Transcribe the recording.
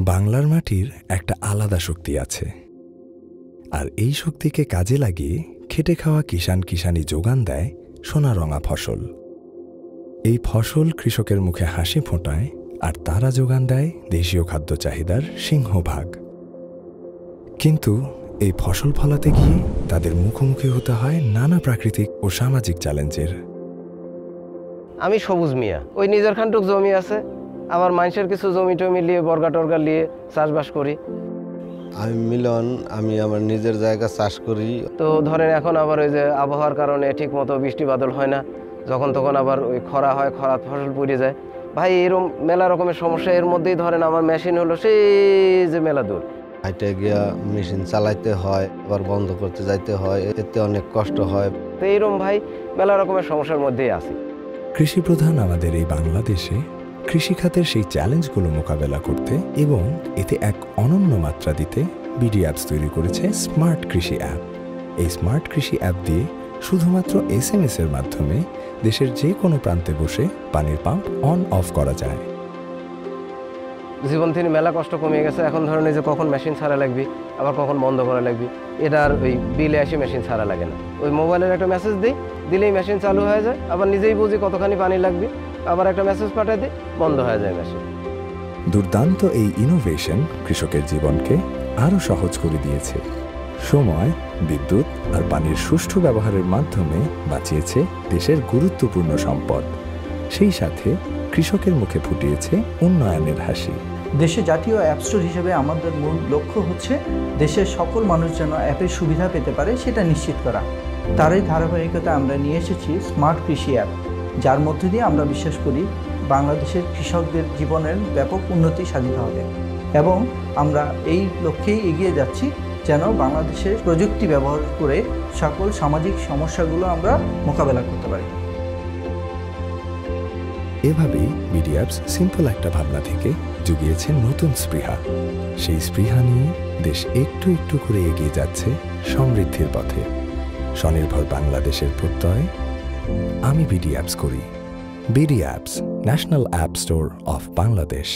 বাংলার মাটির একটা আলাদা শক্তি আছে, আর এই শক্তিকে কাজে লাগিয়ে খেটে খাওয়া কিষানি যোগান দেয় সোনারঙা ফসল। এই ফসল কৃষকের মুখে হাসি ফোটায়, আর তারা যোগান দেয় দেশীয় খাদ্য চাহিদার সিংহভাগ। কিন্তু এই ফসল ফলাতে গিয়ে তাদের মুখোমুখি হতে হয় নানা প্রাকৃতিক ও সামাজিক চ্যালেঞ্জের। আমি সবুজ মিয়া, ওই নিজের খানটুক জমি আছে, আবার মানুষের কিছু জমি টমি নিয়ে বর্গা টর্গা নিয়ে চাষবাস করি। আমি মিলন, আমি আমার নিজের জায়গা চাষ করি। তো ধরেন এখন আবার ওই যে আবহাওয়ার কারণে ঠিক মতো বৃষ্টি বাদল হয় না, যখন তখন আবার ওই খরা হয়, খরাত ফসল পুড়ে যায়। ভাই এরকম মেলা রকমের সমস্যা। এর মধ্যেই ধরেন আমার মেশিন হলো সেই যে মেলা দূর, হাইটে গিয়া মেশিন চালাইতে হয়, আবার বন্ধ করতে যাইতে হয়, এতে অনেক কষ্ট হয়। তো এইরকম ভাই মেলা রকমের সমস্যার মধ্যেই আছি। কৃষি প্রধান আমাদের এই বাংলাদেশে কৃষিখাতের সেই চ্যালেঞ্জগুলো মোকাবেলা করতে এবং এতে এক অনন্য মাত্রা দিতে বিডি অ্যাপস তৈরি করেছে স্মার্ট কৃষি অ্যাপ। এই স্মার্ট কৃষি অ্যাপ দিয়ে শুধুমাত্র SMS এর মাধ্যমে দেশের যে কোনো প্রান্তে বসে পানির পাম্প অন অফ করা যায়। জীবন থেকে মেলা কষ্ট কমে গেছে। এখন ধরেন এই যে কখন মেশিন ছাড়া লাগবে, আবার কখন বন্ধ করা লাগবে, এটা আর ওই বিলে এসে মেশিন ছাড়া লাগে না। ওই মোবাইলের একটা মেসেজ দিই, দিলেই মেশিন চালু হয়ে যায়। আবার নিজেই বুঝি কতখানি পানি লাগবে, আবার একটা মেসেজ পাঠিয়ে দিই, বন্ধ হয়ে যায় মেশিন। দুর্দান্ত এই ইনোভেশন কৃষকের জীবনকে আরও সহজ করে দিয়েছে। সময়, বিদ্যুৎ আর পানির সুষ্ঠু ব্যবহারের মাধ্যমে বাঁচিয়েছে দেশের গুরুত্বপূর্ণ সম্পদ। সেই সাথে কৃষকের মুখে ফুটিয়েছে উন্নয়নের হাসি। দেশে জাতীয় অ্যাপ স্টোর হিসেবে আমাদের মূল লক্ষ্য হচ্ছে দেশের সকল মানুষ যেন অ্যাপের সুবিধা পেতে পারে সেটা নিশ্চিত করা। তারই ধারাবাহিকতা আমরা নিয়ে এসেছি স্মার্ট কৃষি অ্যাপ, যার মধ্য দিয়ে আমরা বিশ্বাস করি বাংলাদেশের কৃষকদের জীবনের ব্যাপক উন্নতি সাধিত হবে, এবং আমরা এই লক্ষ্যেই এগিয়ে যাচ্ছি যেন বাংলাদেশের প্রযুক্তি ব্যবহার করে সকল সামাজিক সমস্যাগুলো আমরা মোকাবেলা করতে পারি। এভাবেই বিডি অ্যাপস সিম্পল একটা ভাবনা থেকে জুগিয়েছে নতুন স্পৃহা। সেই স্পৃহা নিয়ে দেশ একটু একটু করে এগিয়ে যাচ্ছে সমৃদ্ধির পথে। স্বনির্ভর বাংলাদেশের প্রত্যয় আমি বিডি অ্যাপস করি। BD apps, national app store of Bangladesh.